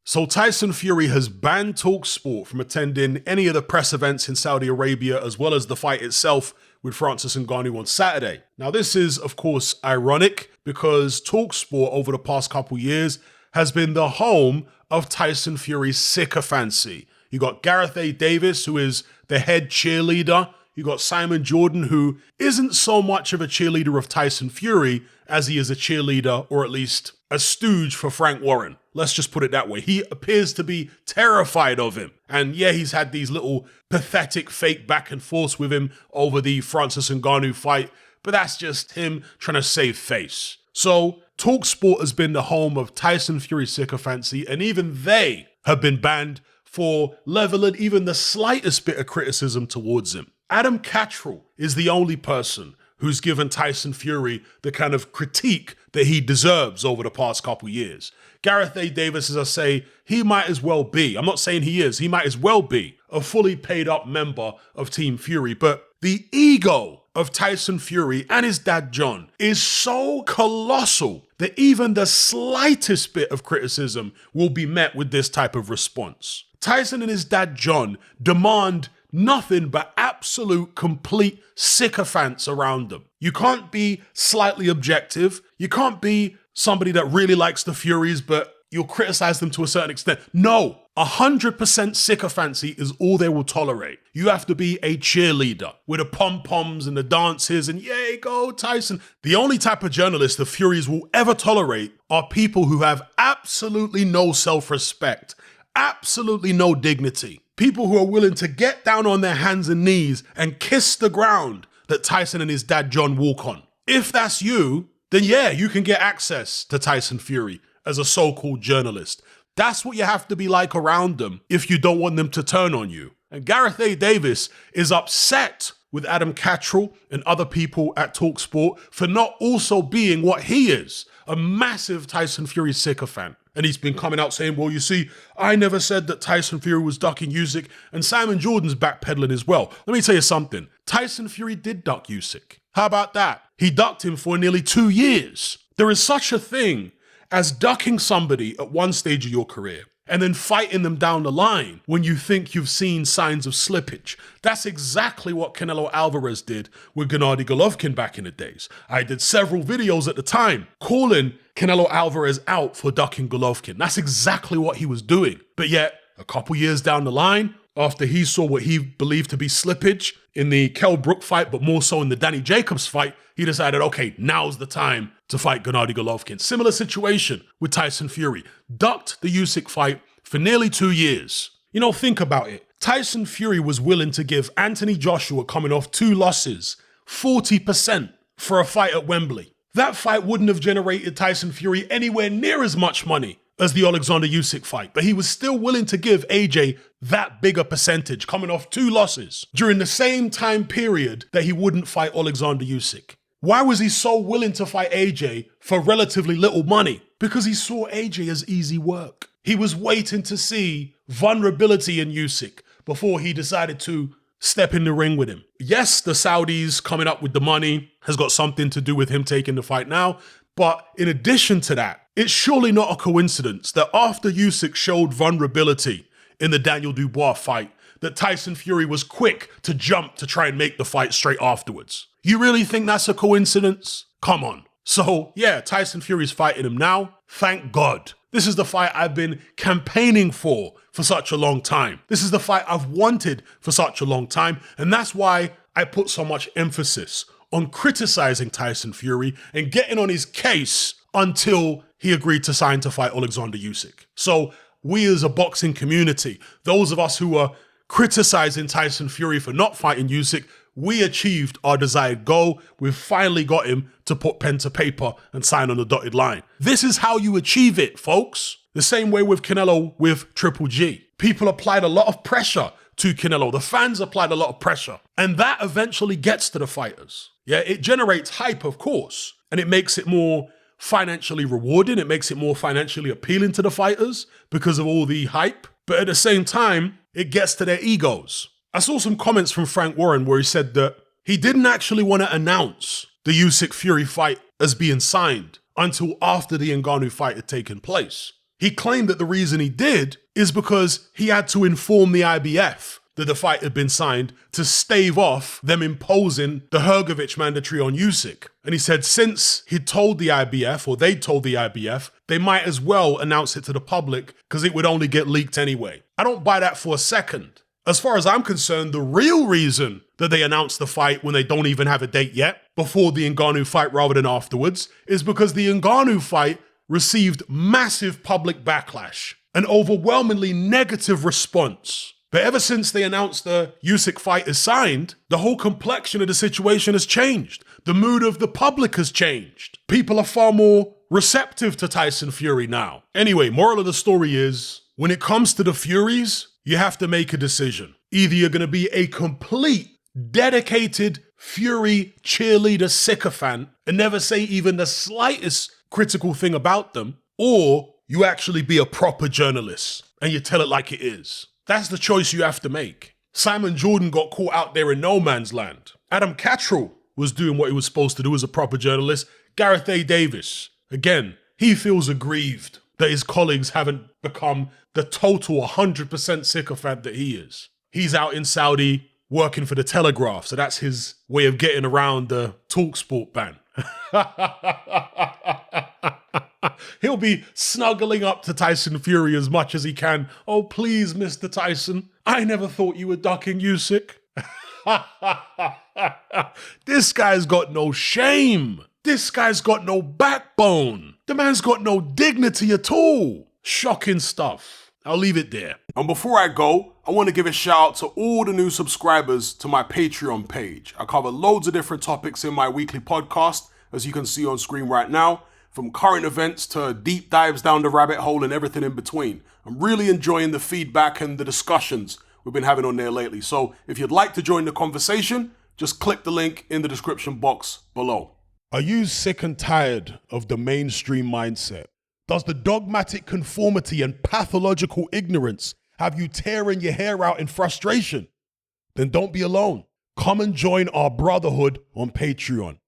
So Tyson Fury has banned Talksport from attending any of the press events in Saudi Arabia, as well as the fight itself with Francis Ngannou on Saturday. Now, this is, of course, ironic because Talksport over the past couple years has been the home of Tyson Fury's sycophancy. You got Gareth A. Davis, who is the head cheerleader. You got Simon Jordan, who isn't so much of a cheerleader of Tyson Fury as he is a cheerleader, or at least a stooge for Frank Warren. Let's just put it that way. He appears to be terrified of him. And yeah, he's had these little pathetic fake back and forths with him over the Francis Ngannou fight, but that's just him trying to save face. So Talksport has been the home of Tyson Fury's sycophancy, and even they have been banned for leveling even the slightest bit of criticism towards him. Adam Cattrall is the only person who's given Tyson Fury the kind of critique that he deserves over the past couple years. Gareth A. Davis, as I say, he might as well be, I'm not saying he is, he might as well be a fully paid up member of Team Fury, but the ego of Tyson Fury and his dad John is so colossal that even the slightest bit of criticism will be met with this type of response. Tyson and his dad John demand nothing but absolute, complete sycophants around them. You can't be slightly objective. You can't be somebody that really likes the Furies, but you'll criticize them to a certain extent. No, 100% sycophancy is all they will tolerate. You have to be a cheerleader with the pom-poms and the dances and yay, go Tyson. The only type of journalist the Furies will ever tolerate are people who have absolutely no self-respect, absolutely no dignity. People who are willing to get down on their hands and knees and kiss the ground that Tyson and his dad John walk on. If that's you, then yeah, you can get access to Tyson Fury as a so-called journalist. That's what you have to be like around them if you don't want them to turn on you. And Gareth A. Davis is upset with Adam Cattrall and other people at Talksport for not also being what he is, a massive Tyson Fury sycophant. And he's been coming out saying, well, you see, I never said that Tyson Fury was ducking Usyk, and Simon Jordan's backpedaling as well. Let me tell you something. Tyson Fury did duck Usyk. How about that? He ducked him for nearly 2 years. There is such a thing as ducking somebody at one stage of your career and then fighting them down the line when you think you've seen signs of slippage. That's exactly what Canelo Alvarez did with Gennady Golovkin back in the days. I did several videos at the time calling Canelo Alvarez out for ducking Golovkin. That's exactly what he was doing. But yet, a couple years down the line, after he saw what he believed to be slippage in the Kell Brook fight, but more so in the Danny Jacobs fight, he decided, okay, now's the time to fight Gennady Golovkin. Similar situation with Tyson Fury. Ducked the Usyk fight for nearly 2 years. You know, think about it. Tyson Fury was willing to give Anthony Joshua, coming off 2 losses, 40% for a fight at Wembley. That fight wouldn't have generated Tyson Fury anywhere near as much money as the Alexander Usyk fight, but he was still willing to give AJ that bigger percentage, coming off 2 losses during the same time period that he wouldn't fight Alexander Usyk. Why was he so willing to fight AJ for relatively little money? Because he saw AJ as easy work. He was waiting to see vulnerability in Usyk before he decided to step in the ring with him. Yes, the Saudis coming up with the money has got something to do with him taking the fight now, but in addition to that, it's surely not a coincidence that after Usyk showed vulnerability in the Daniel Dubois fight, that Tyson Fury was quick to jump to try and make the fight straight afterwards. You really think that's a coincidence? Come on. So yeah, Tyson Fury's fighting him now. Thank God. This is the fight I've been campaigning for such a long time. This is the fight I've wanted for such a long time. And that's why I put so much emphasis on criticizing Tyson Fury and getting on his case until he agreed to sign to fight Alexander Usyk. So we as a boxing community, those of us who are criticizing Tyson Fury for not fighting Usyk, we achieved our desired goal. We've finally got him to put pen to paper and sign on the dotted line. This is how you achieve it, folks. The same way with Canelo with Triple G. People applied a lot of pressure to Canelo. The fans applied a lot of pressure. And that eventually gets to the fighters. Yeah, it generates hype, of course. And it makes it more financially rewarding. It makes it more financially appealing to the fighters because of all the hype. But at the same time, it gets to their egos. I saw some comments from Frank Warren where he said that he didn't actually want to announce the Usyk Fury fight as being signed until after the Ngannou fight had taken place. He claimed that the reason he did is because he had to inform the IBF that the fight had been signed to stave off them imposing the Hrgovic mandatory on Usyk. And he said since he'd told the IBF, or they'd told the IBF, they might as well announce it to the public because it would only get leaked anyway. I don't buy that for a second. As far as I'm concerned, the real reason that they announced the fight when they don't even have a date yet, before the Ngannou fight rather than afterwards, is because the Ngannou fight received massive public backlash, an overwhelmingly negative response. But ever since they announced the Usyk fight is signed, the whole complexion of the situation has changed. The mood of the public has changed. People are far more receptive to Tyson Fury now. Anyway, moral of the story is, when it comes to the Furies, you have to make a decision. Either you're going to be a complete, dedicated Fury cheerleader sycophant and never say even the slightest critical thing about them, or you actually be a proper journalist and you tell it like it is. That's the choice you have to make. Simon Jordan got caught out there in no man's land. Adam Cattrall was doing what he was supposed to do as a proper journalist. Gareth A. Davis, again, he feels aggrieved that his colleagues haven't become the total 100% sycophant that he is. He's out in Saudi working for the Telegraph, so that's his way of getting around the Talksport ban. He'll be snuggling up to Tyson Fury as much as he can. Oh, please, Mr. Tyson, I never thought you were ducking Usyk. This guy's got no shame. This guy's got no backbone. The man's got no dignity at all. Shocking stuff. I'll leave it there. And before I go, I want to give a shout out to all the new subscribers to my Patreon page. I cover loads of different topics in my weekly podcast, as you can see on screen right now, from current events to deep dives down the rabbit hole and everything in between. I'm really enjoying the feedback and the discussions we've been having on there lately. So if you'd like to join the conversation, just click the link in the description box below. Are you sick and tired of the mainstream mindset? Does the dogmatic conformity and pathological ignorance have you tearing your hair out in frustration? Then don't be alone. Come and join our brotherhood on Patreon.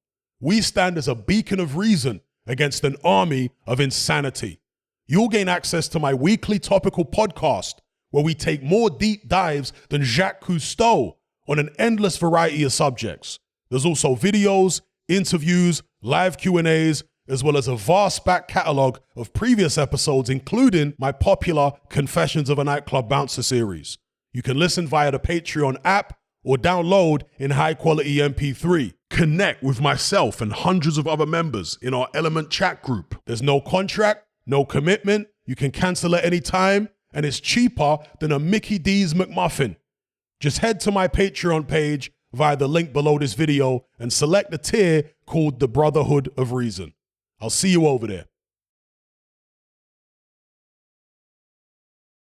We stand as a beacon of reason against an army of insanity. You'll gain access to my weekly topical podcast, where we take more deep dives than Jacques Cousteau on an endless variety of subjects. There's also videos, interviews, live Q&As, as well as a vast back catalogue of previous episodes, including my popular Confessions of a Nightclub Bouncer series. You can listen via the Patreon app or download in high-quality MP3. Connect with myself and hundreds of other members in our Element chat group. There's no contract, no commitment, you can cancel at any time, and it's cheaper than a Mickey D's McMuffin. Just head to my Patreon page via the link below this video and select the tier called the Brotherhood of Reason. I'll see you over there.